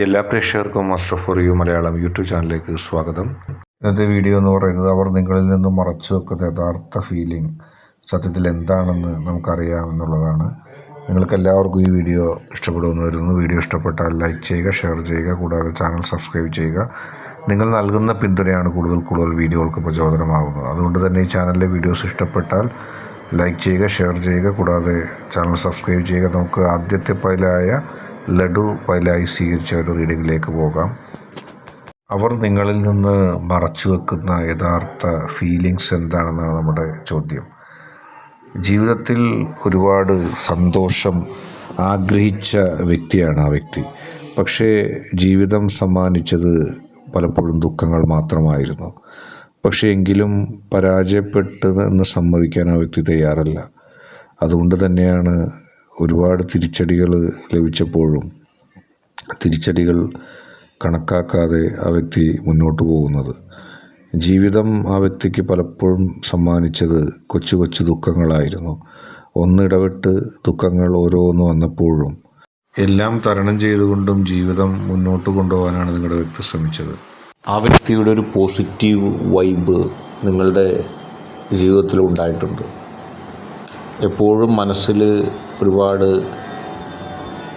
എല്ലാ പ്രേക്ഷകർക്കും master for you Malayalam YouTube ചാനലിലേക്ക് സ്വാഗതം. ഇന്നത്തെ വീഡിയോ എന്ന് പറയുന്നത് അവർ നിങ്ങളിൽ നിന്നും മറച്ചു വെക്കുന്ന യഥാർത്ഥ ഫീലിംഗ് സത്യത്തിൽ എന്താണെന്ന് നമുക്കറിയാമെന്നുള്ളതാണ്. നിങ്ങൾക്ക് എല്ലാവർക്കും ഈ വീഡിയോ ഇഷ്ടപ്പെടുമെന്ന് വരുന്നു. വീഡിയോ ഇഷ്ടപ്പെട്ടാൽ ലൈക്ക് ചെയ്യുക, ഷെയർ ചെയ്യുക, കൂടാതെ ചാനൽ സബ്സ്ക്രൈബ് ചെയ്യുക. നിങ്ങൾ നൽകുന്ന പിന്തുണയാണ് കൂടുതൽ വീഡിയോകൾക്ക് പ്രചോദനമാകുന്നത്. അതുകൊണ്ട് തന്നെ ഈ ചാനലിലെ വീഡിയോസ് ഇഷ്ടപ്പെട്ടാൽ ലൈക്ക് ചെയ്യുക, ഷെയർ ചെയ്യുക, കൂടാതെ ചാനൽ സബ്സ്ക്രൈബ് ചെയ്യുക. നമുക്ക് ആദ്യത്തെ പൈലായ ലഡു പൈലായി സ്വീകരിച്ച ഒരു റീഡിങ്ങിലേക്ക് പോകാം. അവർ നിങ്ങളിൽ നിന്ന് മറച്ചു വെക്കുന്ന യഥാർത്ഥ ഫീലിങ്സ് എന്താണെന്നാണ് നമ്മുടെ ചോദ്യം. ജീവിതത്തിൽ ഒരുപാട് സന്തോഷം ആഗ്രഹിച്ച വ്യക്തിയാണ് ആ വ്യക്തി. പക്ഷേ ജീവിതം സമ്മാനിച്ചത് പലപ്പോഴും ദുഃഖങ്ങൾ മാത്രമായിരുന്നു. പക്ഷേ എങ്കിലും പരാജയപ്പെട്ടതെന്ന് സമ്മതിക്കാൻ ആ വ്യക്തി തയ്യാറല്ല. അതുകൊണ്ട് തന്നെയാണ് ഒരുപാട് തിരിച്ചടികൾ ലഭിച്ചപ്പോഴും തിരിച്ചടികൾ കണക്കാക്കാതെ ആ വ്യക്തി മുന്നോട്ട് പോകുന്നത്. ജീവിതം ആ വ്യക്തിക്ക് പലപ്പോഴും സമ്മാനിച്ചത് കൊച്ചു കൊച്ചു ദുഃഖങ്ങളായിരുന്നു. ഒന്നിടവിട്ട് ദുഃഖങ്ങൾ ഓരോന്ന് വന്നപ്പോഴും എല്ലാം തരണം ചെയ്തുകൊണ്ടും ജീവിതം മുന്നോട്ട് കൊണ്ടുപോകാനാണ് നിങ്ങളുടെ വ്യക്തി ശ്രമിച്ചത്. ആ വ്യക്തിയുടെ ഒരു പോസിറ്റീവ് വൈബ് നിങ്ങളുടെ ജീവിതത്തിൽ ഉണ്ടായിട്ടുണ്ട്. എപ്പോഴും മനസ്സിൽ ഒരുപാട്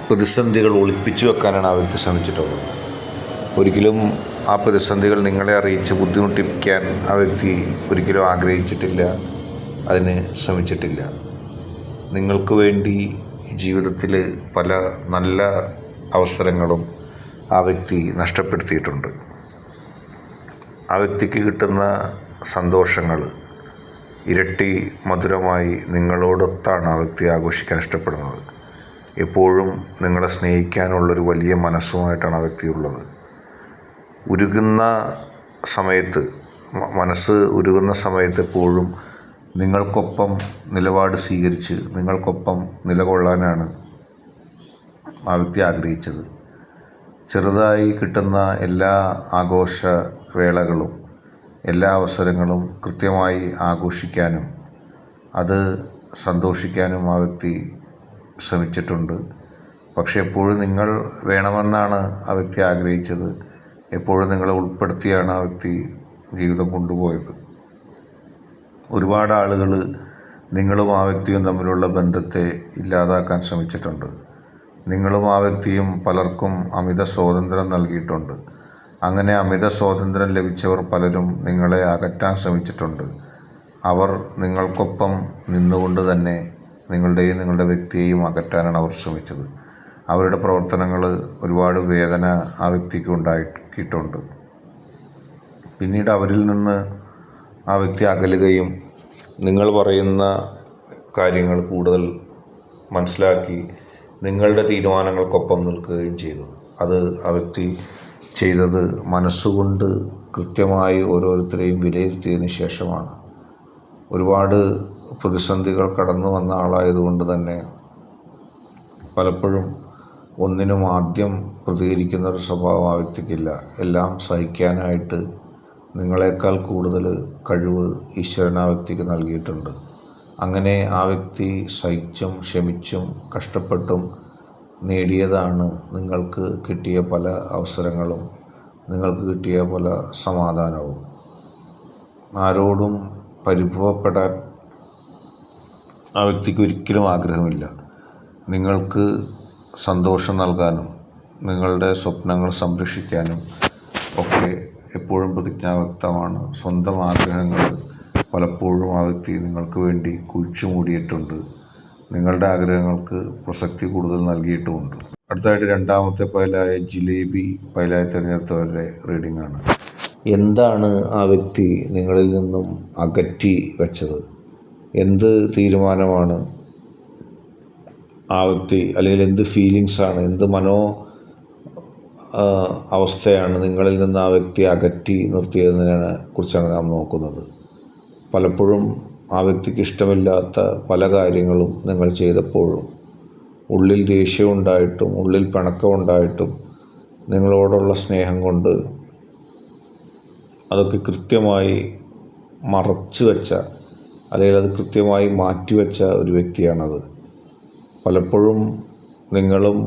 പ്രതിസന്ധികൾ ഒളിപ്പിച്ചു വെക്കാനാണ് ആ വ്യക്തി ശ്രമിച്ചിട്ടുള്ളത്. ഒരിക്കലും ആ പ്രതിസന്ധികൾ നിങ്ങളെ അറിയിച്ച് ബുദ്ധിമുട്ടിപ്പിക്കാൻ ആ വ്യക്തി ഒരിക്കലും ആഗ്രഹിച്ചിട്ടില്ല, അതിന് ശ്രമിച്ചിട്ടില്ല. നിങ്ങൾക്ക് വേണ്ടി ജീവിതത്തിൽ പല നല്ല അവസരങ്ങളും ആ വ്യക്തി നഷ്ടപ്പെടുത്തിയിട്ടുണ്ട്. ആ വ്യക്തിക്ക് കിട്ടുന്ന സന്തോഷങ്ങൾ ഇരട്ടി മധുരമായി നിങ്ങളോടൊത്താണ് ആ വ്യക്തി ആഘോഷിക്കാൻ ഇഷ്ടപ്പെടുന്നത്. എപ്പോഴും നിങ്ങളെ സ്നേഹിക്കാനുള്ളൊരു വലിയ മനസ്സുമായിട്ടാണ് ആ വ്യക്തി ഉള്ളത്. ഉരുകുന്ന സമയത്ത്, മനസ്സ് ഉരുകുന്ന സമയത്ത് എപ്പോഴും നിങ്ങൾക്കൊപ്പം നിലപാട് സ്വീകരിച്ച് നിങ്ങൾക്കൊപ്പം നിലകൊള്ളാനാണ് ആ വ്യക്തി ആഗ്രഹിച്ചത്. ചെറുതായി കിട്ടുന്ന എല്ലാ ആഘോഷ വേളകളും എല്ലാ അവസരങ്ങളും കൃത്യമായി ആഘോഷിക്കാനും അത് സന്തോഷിക്കാനും ആ വ്യക്തി ശ്രമിച്ചിട്ടുണ്ട്. പക്ഷേ എപ്പോഴും നിങ്ങൾ വേണമെന്നാണ് ആ വ്യക്തി ആഗ്രഹിച്ചത്. എപ്പോഴും നിങ്ങളെ ഉൾപ്പെടുത്തിയാണ് ആ വ്യക്തി ജീവിതം കൊണ്ടുപോയത്. ഒരുപാട് ആളുകൾ നിങ്ങളും ആ വ്യക്തിയും തമ്മിലുള്ള ബന്ധത്തെ ഇല്ലാതാക്കാൻ ശ്രമിച്ചിട്ടുണ്ട്. നിങ്ങളും ആ വ്യക്തിയും പലർക്കും അമിത സ്വാതന്ത്ര്യം നൽകിയിട്ടുണ്ട്. അങ്ങനെ അമിത സ്വാതന്ത്ര്യം ലഭിച്ചവർ പലരും നിങ്ങളെ അകറ്റാൻ ശ്രമിച്ചിട്ടുണ്ട്. അവർ നിങ്ങൾക്കൊപ്പം നിന്നുകൊണ്ട് തന്നെ നിങ്ങളുടെ വ്യക്തിയെയും അകറ്റാനാണ് അവർ ശ്രമിച്ചത്. അവരുടെ പ്രവർത്തനങ്ങൾ ഒരുപാട് വേദന ആ വ്യക്തിക്ക് ഉണ്ടാക്കിയിട്ടുണ്ട്. പിന്നീട് അവരിൽ നിന്ന് ആ വ്യക്തി അകലുകയും നിങ്ങൾ പറയുന്ന കാര്യങ്ങൾ കൂടുതൽ മനസ്സിലാക്കി നിങ്ങളുടെ തീരുമാനങ്ങൾക്കൊപ്പം നിൽക്കുകയും ചെയ്തു. അത് ആ വ്യക്തി ചെയ്തത് മനസ്സുകൊണ്ട് കൃത്യമായി ഓരോരുത്തരെയും വിലയിരുത്തിയതിന് ശേഷമാണ്. ഒരുപാട് പ്രതിസന്ധികൾ കടന്നു വന്ന ആളായതുകൊണ്ട് തന്നെ പലപ്പോഴും ഒന്നിനും ആദ്യം പ്രതികരിക്കുന്നൊരു സ്വഭാവം ആ വ്യക്തിക്കില്ല. എല്ലാം സഹിക്കാനായിട്ട് നിങ്ങളെക്കാൾ കൂടുതൽ കഴിവ് ഈശ്വരൻ ആ വ്യക്തിക്ക് നൽകിയിട്ടുണ്ട്. അങ്ങനെ ആ വ്യക്തി സഹിച്ചും ക്ഷമിച്ചും കഷ്ടപ്പെട്ടും നേടിയതാണ് നിങ്ങൾക്ക് കിട്ടിയ പല അവസരങ്ങളും, നിങ്ങൾക്ക് കിട്ടിയ പല സമാധാനവും. ആരോടും പരിഭവപ്പെടാൻ ആ വ്യക്തിക്ക് ഒരിക്കലും ആഗ്രഹമില്ല. നിങ്ങൾക്ക് സന്തോഷം നൽകാനും നിങ്ങളുടെ സ്വപ്നങ്ങൾ സംരക്ഷിക്കാനും ഒക്കെ എപ്പോഴും പ്രതിജ്ഞാബദ്ധമാണ്. സ്വന്തം ആഗ്രഹങ്ങൾ പലപ്പോഴും ആ വ്യക്തി നിങ്ങൾക്ക് വേണ്ടി കുഴിച്ചു മൂടിയിട്ടുണ്ട്. നിങ്ങളുടെ ആഗ്രഹങ്ങൾക്ക് പ്രസക്തി കൂടുതൽ നൽകിയിട്ടുമുണ്ട്. അടുത്തതായിട്ട് രണ്ടാമത്തെ പൈലായ ജിലേബി പൈലായി തിരഞ്ഞെടുത്തവരുടെ റീഡിംഗ് ആണ്. എന്താണ് ആ വ്യക്തി നിങ്ങളിൽ നിന്നും അകറ്റി വെച്ചത്? എന്ത് തീരുമാനമാണ് ആ വ്യക്തി, അല്ലെങ്കിൽ എന്ത് ഫീലിങ്സാണ്, എന്ത് അവസ്ഥയാണ് നിങ്ങളിൽ നിന്ന് ആ വ്യക്തി അകറ്റി നിർത്തിയതിനെ കുറിച്ചാണ് നാം നോക്കുന്നത്. പലപ്പോഴും ആ വ്യക്തിക്ക് ഇഷ്ടമില്ലാത്ത പല കാര്യങ്ങളും നിങ്ങൾ ചെയ്തപ്പോഴും ഉള്ളിൽ ദേഷ്യമുണ്ടായിട്ടും ഉള്ളിൽ പിണക്കമുണ്ടായിട്ടും നിങ്ങളോടുള്ള സ്നേഹം കൊണ്ട് അതൊക്കെ കൃത്യമായി മറച്ചു വെച്ച, അല്ലെങ്കിൽ അത് കൃത്യമായി മാറ്റിവെച്ച ഒരു വ്യക്തിയാണത്. പലപ്പോഴും നിങ്ങളും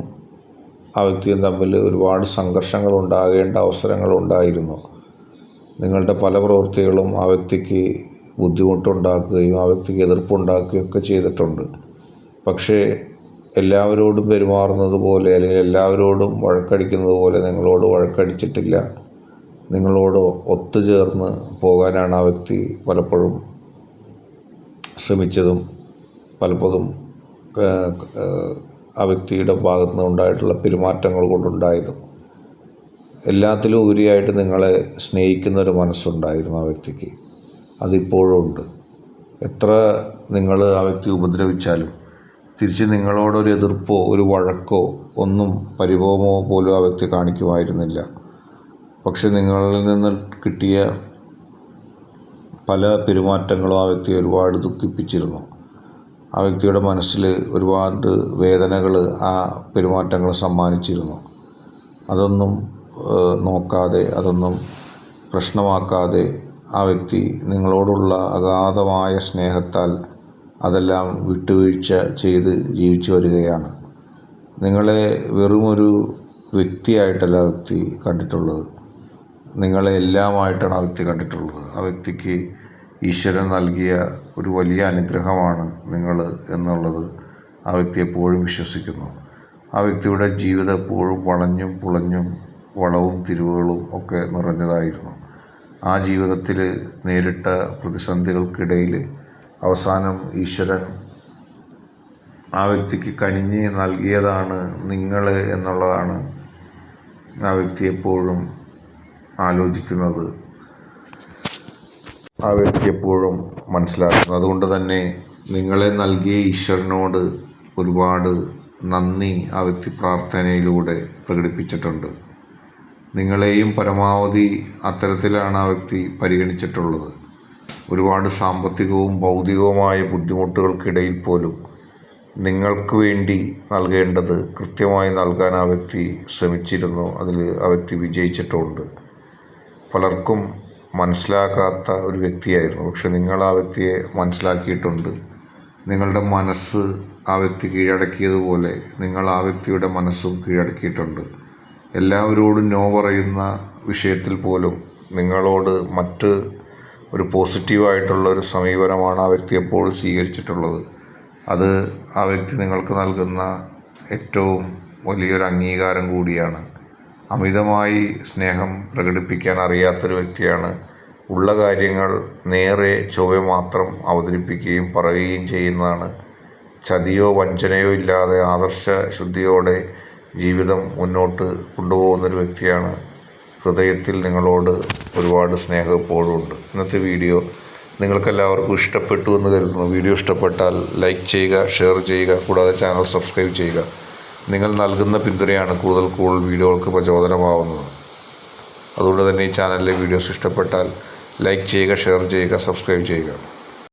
ആ വ്യക്തിയും തമ്മിൽ ഒരുപാട് സംഘർഷങ്ങൾ ഉണ്ടാകേണ്ട അവസരങ്ങളുണ്ടായിരുന്നു. നിങ്ങളുടെ പല പ്രവൃത്തികളും ആ വ്യക്തിക്ക് ബുദ്ധിമുട്ടുണ്ടാക്കുകയും ആ വ്യക്തിക്ക് എതിർപ്പുണ്ടാക്കുകയും ഒക്കെ ചെയ്തിട്ടുണ്ട്. പക്ഷേ എല്ലാവരോടും പെരുമാറുന്നത് പോലെ അല്ലെങ്കിൽ എല്ലാവരോടും വഴക്കടിക്കുന്നത് പോലെ നിങ്ങളോട് വഴക്കടിച്ചിട്ടില്ല. നിങ്ങളോട് ഒത്തുചേർന്ന് പോകാനാണ് ആ വ്യക്തി പലപ്പോഴും ശ്രമിച്ചതും പലപ്പോഴും ആ വ്യക്തിയുടെ ഭാഗത്തു നിന്നുണ്ടായിട്ടുള്ള പെരുമാറ്റങ്ങൾ കൊണ്ടുണ്ടായതും. എല്ലാത്തിലും ഉപരിയായിട്ട് നിങ്ങളെ സ്നേഹിക്കുന്നൊരു മനസ്സുണ്ടായിരുന്നു ആ വ്യക്തിക്ക്. അതിപ്പോഴും ഉണ്ട്. എത്ര നിങ്ങൾ ആ വ്യക്തി ഉപദ്രവിച്ചാലും തിരിച്ച് നിങ്ങളോടൊരു എതിർപ്പോ ഒരു വഴക്കോ ഒന്നും പരിഭവമോ പോലും ആ വ്യക്തി കാണിക്കുമായിരുന്നില്ല. പക്ഷെ നിങ്ങളിൽ നിന്ന് കിട്ടിയ പല പെരുമാറ്റങ്ങളും ആ വ്യക്തിയെ ഒരുപാട് ദുഃഖിപ്പിച്ചിരുന്നു. ആ വ്യക്തിയുടെ മനസ്സിൽ ഒരുപാട് വേദനകൾ ആ പെരുമാറ്റങ്ങൾ സമ്മാനിച്ചിരുന്നു. അതൊന്നും നോക്കാതെ അതൊന്നും പ്രശ്നമാക്കാതെ ആ വ്യക്തി നിങ്ങളോടുള്ള അഗാധമായ സ്നേഹത്താൽ അതെല്ലാം വിട്ടുവീഴ്ച ചെയ്ത് ജീവിച്ചു വരികയാണ്. നിങ്ങളെ വെറുമൊരു വ്യക്തിയായിട്ടല്ല ആ വ്യക്തി കണ്ടിട്ടുള്ളത്, നിങ്ങളെ എല്ലാമായിട്ടാണ് ആ വ്യക്തി കണ്ടിട്ടുള്ളത്. ആ വ്യക്തിക്ക് ഈശ്വരൻ നൽകിയ ഒരു വലിയ അനുഗ്രഹമാണ് നിങ്ങൾ എന്നുള്ളത് ആ വ്യക്തി എപ്പോഴും വിശ്വസിക്കുന്നു. ആ വ്യക്തിയുടെ ജീവിതം എപ്പോഴും വളഞ്ഞും പുളഞ്ഞും വളവും തിരിവുകളും ഒക്കെ നിറഞ്ഞതായിരുന്നു. ആ ജീവിതത്തിൽ നേരിട്ട പ്രതിസന്ധികൾക്കിടയിൽ അവസാനം ഈശ്വരൻ ആ വ്യക്തിക്ക് കനിഞ്ഞ് നൽകിയതാണ് നിങ്ങൾ എന്നുള്ളതാണ് ആ വ്യക്തി എപ്പോഴും ആലോചിക്കുന്നത്, ആ വ്യക്തി എപ്പോഴും മനസ്സിലാക്കുന്നത്. അതുകൊണ്ട് തന്നെ നിങ്ങളെ നൽകിയ ഈശ്വരനോട് ഒരുപാട് നന്ദി ആ വ്യക്തി പ്രാർത്ഥനയിലൂടെ പ്രകടിപ്പിച്ചിട്ടുണ്ട്. നിങ്ങളെയും പരമാവധി അത്തരത്തിലാണ് ആ വ്യക്തി പരിഗണിച്ചിട്ടുള്ളത്. ഒരുപാട് സാമ്പത്തികവും ഭൗതികവുമായ ബുദ്ധിമുട്ടുകൾക്കിടയിൽ പോലും നിങ്ങൾക്ക് വേണ്ടി നൽകേണ്ടത് കൃത്യമായി നൽകാൻ ആ വ്യക്തി ശ്രമിച്ചിരുന്നു. അതിൽ ആ വ്യക്തി വിജയിച്ചിട്ടുമുണ്ട്. പലർക്കും മനസ്സിലാക്കാത്ത ഒരു വ്യക്തിയായിരുന്നു. പക്ഷെ നിങ്ങൾ ആ വ്യക്തിയെ മനസ്സിലാക്കിയിട്ടുണ്ട്. നിങ്ങളുടെ മനസ്സ് ആ വ്യക്തി കീഴടക്കിയതുപോലെ നിങ്ങൾ ആ വ്യക്തിയുടെ മനസ്സും കീഴടക്കിയിട്ടുണ്ട്. എല്ലാവരോടും നോ പറയുന്ന വിഷയത്തിൽ പോലും നിങ്ങളോട് മറ്റ് ഒരു പോസിറ്റീവായിട്ടുള്ളൊരു സമീപനമാണ് ആ വ്യക്തി എപ്പോഴും സ്വീകരിച്ചിട്ടുള്ളത്. അത് ആ വ്യക്തി നിങ്ങൾക്ക് നൽകുന്ന ഏറ്റവും വലിയൊരു അംഗീകാരം കൂടിയാണ്. അമിതമായി സ്നേഹം പ്രകടിപ്പിക്കാൻ അറിയാത്തൊരു വ്യക്തിയാണ്. ഉള്ള കാര്യങ്ങൾ നേരെ ചൊവ്വെ മാത്രം അവതരിപ്പിക്കുകയും പറയുകയും ചെയ്യുന്നതാണ്. ചതിയോ വഞ്ചനയോ ഇല്ലാതെ ആദർശ ശുദ്ധിയോടെ ജീവിതം മുന്നോട്ട് കൊണ്ടുപോകുന്നൊരു വ്യക്തിയാണ്. ഹൃദയത്തിൽ നിങ്ങളോട് ഒരുപാട് സ്നേഹം എപ്പോഴും ഉണ്ട്. ഇന്നത്തെ വീഡിയോ നിങ്ങൾക്കെല്ലാവർക്കും ഇഷ്ടപ്പെട്ടു എന്ന് കരുതുന്നു. വീഡിയോ ഇഷ്ടപ്പെട്ടാൽ ലൈക്ക് ചെയ്യുക, ഷെയർ ചെയ്യുക, കൂടാതെ ചാനൽ സബ്സ്ക്രൈബ് ചെയ്യുക. നിങ്ങൾ നൽകുന്ന പിന്തുണയാണ് കൂടുതൽ വീഡിയോകൾക്ക് പ്രചോദനമാവുന്നത്. അതുകൊണ്ട് തന്നെ ഈ ചാനലിലെ വീഡിയോസ് ഇഷ്ടപ്പെട്ടാൽ ലൈക്ക് ചെയ്യുക, ഷെയർ ചെയ്യുക, സബ്സ്ക്രൈബ് ചെയ്യുക.